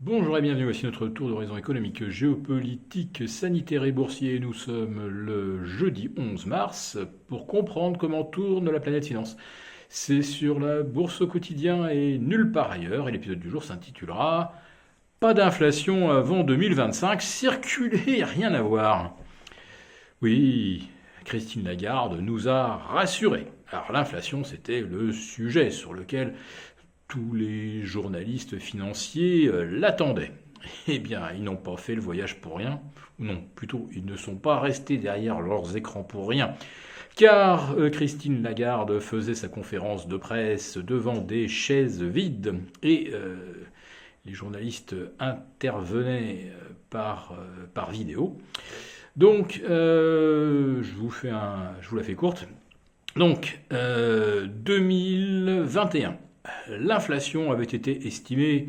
Bonjour et bienvenue, voici notre tour d'horizon économique, géopolitique, sanitaire et boursier. Nous sommes le jeudi 11 mars pour comprendre comment tourne la planète finance. C'est sur la bourse au quotidien et nulle part ailleurs, et l'épisode du jour s'intitulera Pas d'inflation avant 2025, circuler, rien à voir. Oui, Christine Lagarde nous a rassurés. Alors l'inflation, c'était le sujet sur lequel tous les journalistes financiers l'attendaient. Eh bien, ils n'ont pas fait le voyage pour rien. Ou non, plutôt, ils ne sont pas restés derrière leurs écrans pour rien. Car Christine Lagarde faisait sa conférence de presse devant des chaises vides et les journalistes intervenaient par vidéo. Donc, je vous la fais courte. Donc, 2021. L'inflation avait été estimée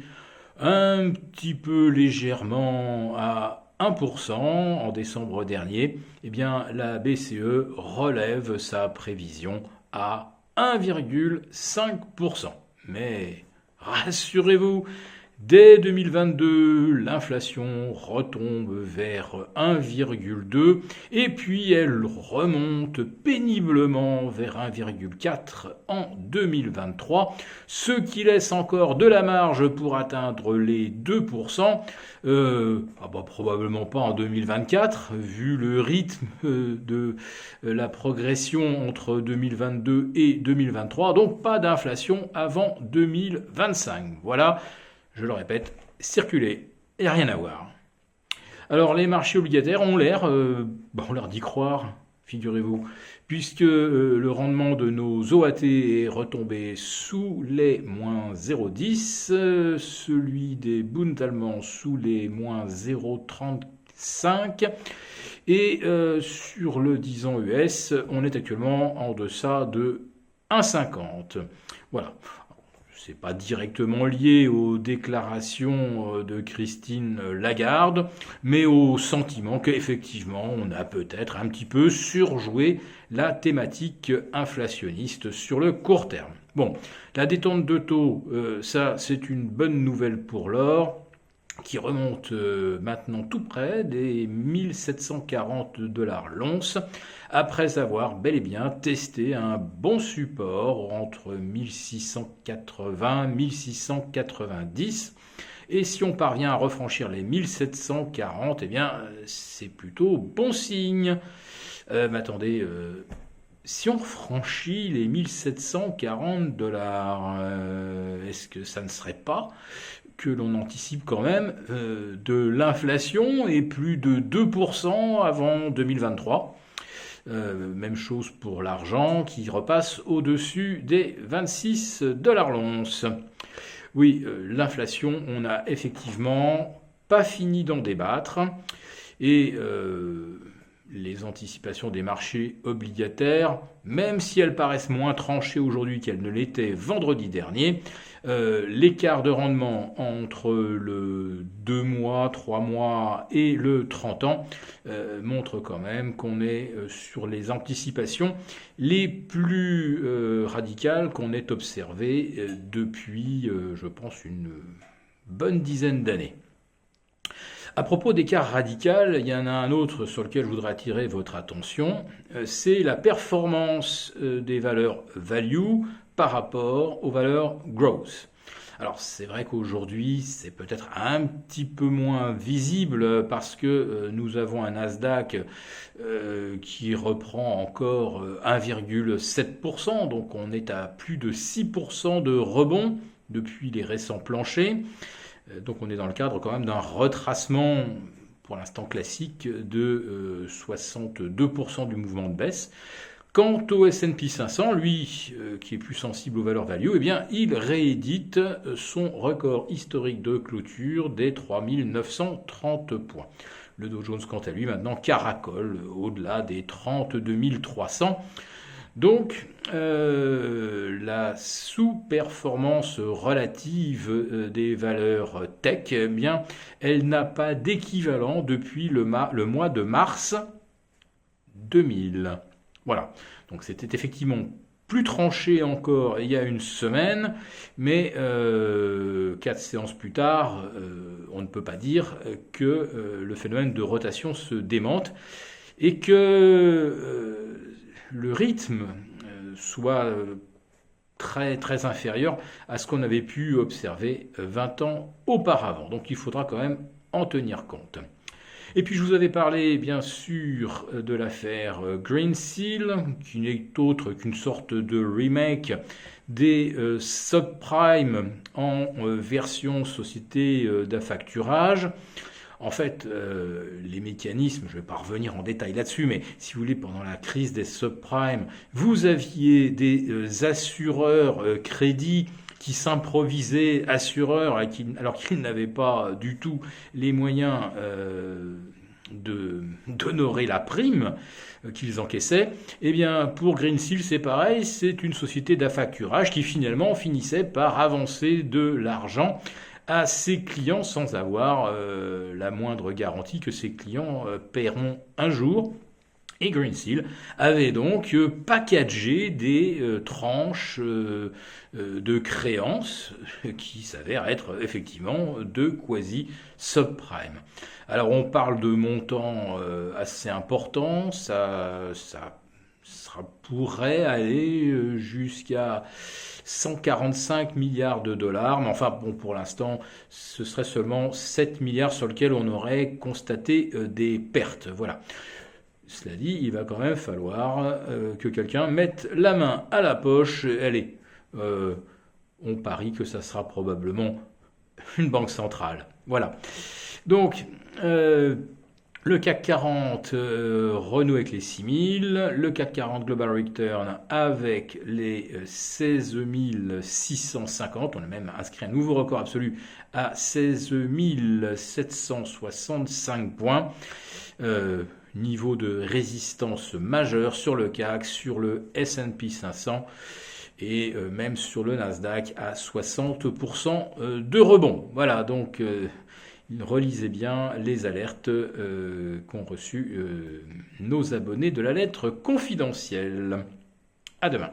un petit peu légèrement à 1% en décembre dernier. Eh bien, la BCE relève sa prévision à 1,5%. Mais rassurez-vous, dès 2022, l'inflation retombe vers 1,2 et puis elle remonte péniblement vers 1,4 en 2023, ce qui laisse encore de la marge pour atteindre les 2%. Probablement pas en 2024, vu le rythme de la progression entre 2022 et 2023, donc pas d'inflation avant 2025. Voilà. Je le répète, circuler et rien à voir. Alors les marchés obligataires ont l'air d'y croire, figurez-vous, puisque le rendement de nos OAT est retombé sous les moins 0,10, celui des Bunds allemands sous les moins 0,35, et sur le 10 ans US, on est actuellement en deçà de 1,50. Voilà. C'est pas directement lié aux déclarations de Christine Lagarde, mais au sentiment qu'effectivement, on a peut-être un petit peu surjoué la thématique inflationniste sur le court terme. Bon, la détente de taux, ça c'est une bonne nouvelle pour l'or qui remonte maintenant tout près des 1740 dollars l'once, après avoir bel et bien testé un bon support entre 1680 et 1690. Et si on parvient à refranchir les 1740, eh bien, c'est plutôt bon signe. Mais attendez, si on franchit les 1740 dollars, est-ce que ça ne serait pas que l'on anticipe quand même de l'inflation et plus de 2% avant 2023. Même chose pour l'argent qui repasse au-dessus des 26 dollars l'once. Oui, l'inflation, on n'a effectivement pas fini d'en débattre. Et les anticipations des marchés obligataires, même si elles paraissent moins tranchées aujourd'hui qu'elles ne l'étaient vendredi dernier, l'écart de rendement entre le 2 mois, 3 mois et le 30 ans montre quand même qu'on est sur les anticipations les plus radicales qu'on ait observées depuis, je pense, une bonne dizaine d'années. À propos d'écart radical, il y en a un autre sur lequel je voudrais attirer votre attention, c'est la performance des valeurs value par rapport aux valeurs growth. Alors c'est vrai qu'aujourd'hui c'est peut-être un petit peu moins visible parce que nous avons un Nasdaq qui reprend encore 1,7%, donc on est à plus de 6% de rebond depuis les récents planchers. Donc on est dans le cadre quand même d'un retracement pour l'instant classique de 62% du mouvement de baisse. Quant au S&P 500, lui, qui est plus sensible aux valeurs value, eh bien, il réédite son record historique de clôture des 3930 points. Le Dow Jones, quant à lui, maintenant caracole au-delà des 32 300. Donc, la sous-performance relative des valeurs tech, eh bien, elle n'a pas d'équivalent depuis le mois de mars 2000. Voilà. Donc, c'était effectivement plus tranché encore il y a une semaine, mais 4 séances plus tard, on ne peut pas dire que le phénomène de rotation se démente et que le rythme soit très, très inférieur à ce qu'on avait pu observer 20 ans auparavant. Donc il faudra quand même en tenir compte. Et puis je vous avais parlé bien sûr de l'affaire Greensill, qui n'est autre qu'une sorte de remake des subprimes en version société d'affacturage. En fait, les mécanismes, je ne vais pas revenir en détail là-dessus, mais si vous voulez, pendant la crise des subprimes, vous aviez des assureurs crédits qui s'improvisaient assureurs alors qu'ils n'avaient pas du tout les moyens d'honorer la prime qu'ils encaissaient. Eh bien, pour Greensill, c'est pareil, c'est une société d'affacturage qui finalement finissait par avancer de l'argent à ses clients sans avoir la moindre garantie que ses clients paieront un jour. Et Greensill avait donc packagé des tranches de créances qui s'avèrent être effectivement de quasi-subprime. Alors on parle de montants assez importants, ça pourrait aller jusqu'à 145 milliards de dollars, mais enfin bon, pour l'instant ce serait seulement 7 milliards sur lesquels on aurait constaté des pertes. Voilà. Cela dit, il va quand même falloir que quelqu'un mette la main à la poche. Allez, on parie que ça sera probablement une banque centrale. Voilà. Donc, le CAC 40 renoue avec les 6000, le CAC 40 Global Return avec les 16 650, on a même inscrit un nouveau record absolu à 16 765 points. Niveau de résistance majeur sur le CAC, sur le S&P 500 et même sur le Nasdaq à 60% de rebond. Voilà, donc relisez bien les alertes qu'ont reçues nos abonnés de la lettre confidentielle. À demain.